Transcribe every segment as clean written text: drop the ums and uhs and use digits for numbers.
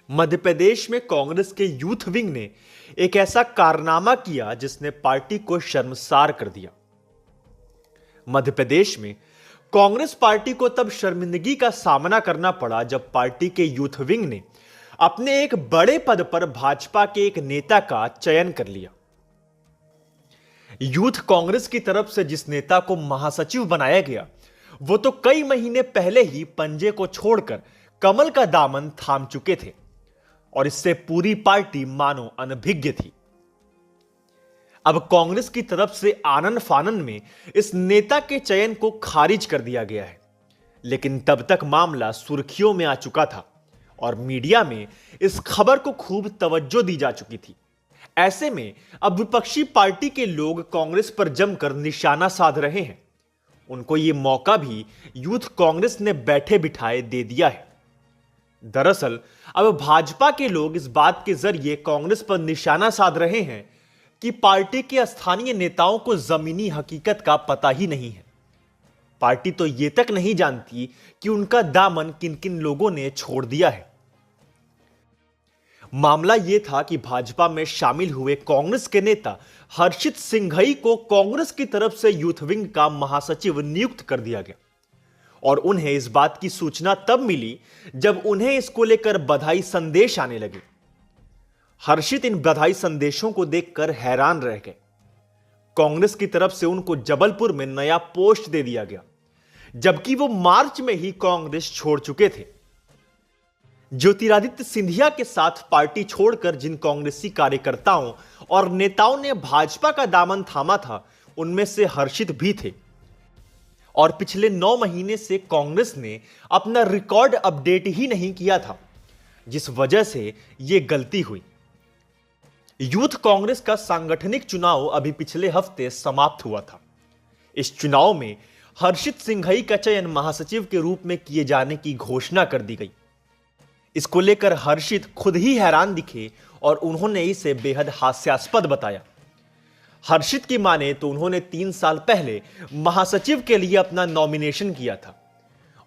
मध्य प्रदेश में कांग्रेस के youth wing ने एक ऐसा कारनामा किया जिसने पार्टी को शर्मसार कर दिया। मध्य प्रदेश में कांग्रेस पार्टी को तब शर्मिंदगी का सामना करना पड़ा जब पार्टी के यूथ विंग ने अपने एक बड़े पद पर भाजपा के एक नेता का चयन कर लिया। यूथ कांग्रेस की तरफ से जिस नेता को महासचिव बनाया गया वो तो कई महीने पहले ही पंजे को छोड़कर कमल का दामन थाम चुके थे और इससे पूरी पार्टी मानो अनभिज्ञ थी। अब कांग्रेस की तरफ से आनन फानन में इस नेता के चयन को खारिज कर दिया गया है, लेकिन तब तक मामला सुर्खियों में आ चुका था और मीडिया में इस खबर को खूब तवज्जो दी जा चुकी थी। ऐसे में अब विपक्षी पार्टी के लोग कांग्रेस पर जमकर निशाना साध रहे हैं। उनको यह मौका भी यूथ कांग्रेस ने बैठे बिठाए दे दिया है। दरअसल अब भाजपा के लोग इस बात के जरिए कांग्रेस पर निशाना साध रहे हैं कि पार्टी के स्थानीय नेताओं को जमीनी हकीकत का पता ही नहीं है। पार्टी तो यह तक नहीं जानती कि उनका दामन किन किन लोगों ने छोड़ दिया है। मामला यह था कि भाजपा में शामिल हुए कांग्रेस के नेता हर्षित सिंघई को कांग्रेस की तरफ से यूथ विंग का महासचिव नियुक्त कर दिया गया और उन्हें इस बात की सूचना तब मिली जब उन्हें इसको लेकर बधाई संदेश आने लगे। हर्षित इन बधाई संदेशों को देखकर हैरान रह गए। कांग्रेस की तरफ से उनको जबलपुर में नया पोस्ट दे दिया गया, जबकि वो मार्च में ही कांग्रेस छोड़ चुके थे। ज्योतिरादित्य सिंधिया के साथ पार्टी छोड़कर जिन कांग्रेसी कार्यकर्ताओं और नेताओं ने भाजपा का दामन थामा था, उनमें से हर्षित भी थे और पिछले 9 महीने से कांग्रेस ने अपना रिकॉर्ड अपडेट ही नहीं किया था, जिस वजह से यह गलती हुई। यूथ कांग्रेस का सांगठनिक चुनाव अभी पिछले हफ्ते समाप्त हुआ था। इस चुनाव में हर्षित सिंघई का चयन महासचिव के रूप में किए जाने की घोषणा कर दी गई। इसको लेकर हर्षित खुद ही हैरान दिखे और उन्होंने इसे बेहद हास्यास्पद बताया। हर्षित की माने तो उन्होंने 3 साल पहले महासचिव के लिए अपना नॉमिनेशन किया था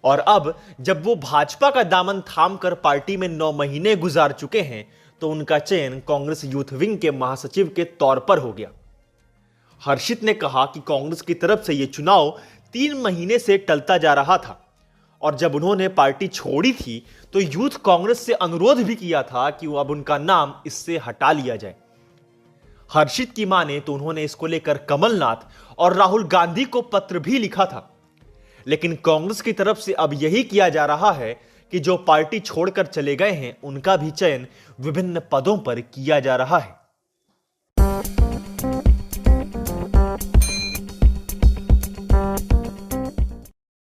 और अब जब वो भाजपा का दामन थामकर पार्टी में 9 महीने गुजार चुके हैं तो उनका चयन कांग्रेस यूथ विंग के महासचिव के तौर पर हो गया। हर्षित ने कहा कि कांग्रेस की तरफ से यह चुनाव 3 महीने से टलता जा रहा था और जब उन्होंने पार्टी छोड़ी थी तो यूथ कांग्रेस से अनुरोध भी किया था कि वो अब उनका नाम इससे हटा लिया जाए। हर्षित की माने तो उन्होंने इसको लेकर कमलनाथ और राहुल गांधी को पत्र भी लिखा था, लेकिन कांग्रेस की तरफ से अब यही किया जा रहा है कि जो पार्टी छोड़कर चले गए हैं उनका भी चयन विभिन्न पदों पर किया जा रहा है।